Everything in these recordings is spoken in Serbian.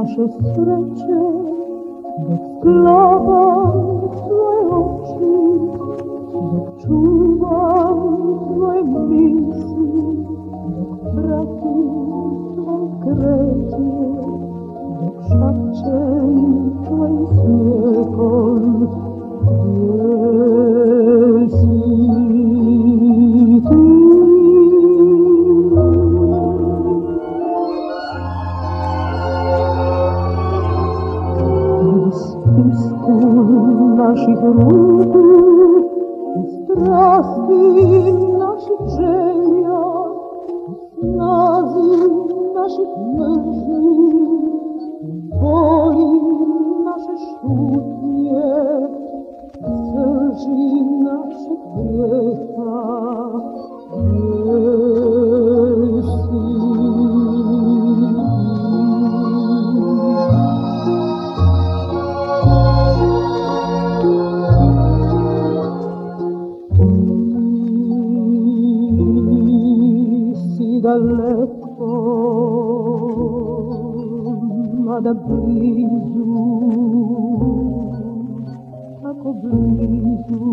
nasze sreće, dok gledam tvoje oči, dok čuvam tvoje misli, dok pratim tvoje kreće, dok šapćem tvojim smijehom, gdje si ti? Naših ruku i strasti naših želja, snazi naših mržnji, boli naše šutnje, srži našeg grijeha, gdje si? Daleko, mada blizu, tako blizu.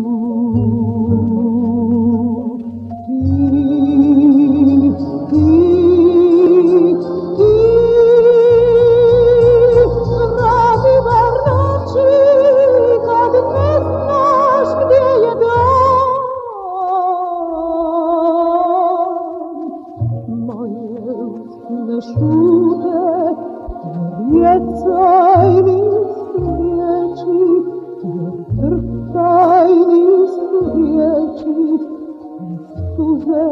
Ti, radi bar noći, kad ne znaš gdje je dan. Ne šute, rjecaj nisu riječi, jer trpaj nisu riječi, suze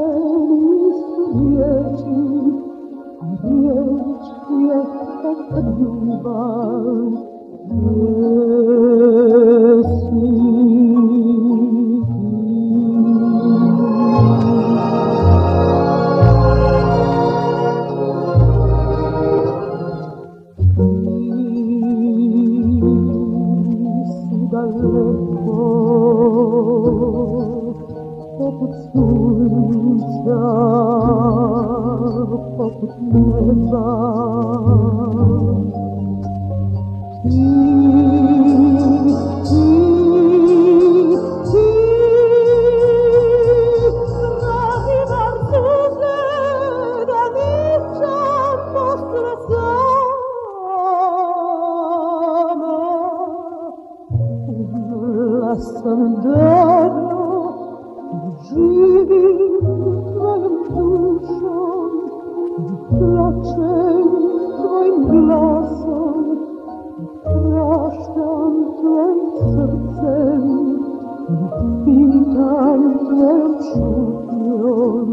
nisu riječi, a riječ je takva ljubav, gdje si daleko, poput sunca, poput neba. Radi bar suze, da nisam posle sam davno živim tvojom dušom, plačem tvojim glasom, praštam tvojim srcem, pitam tvojom šutnjom.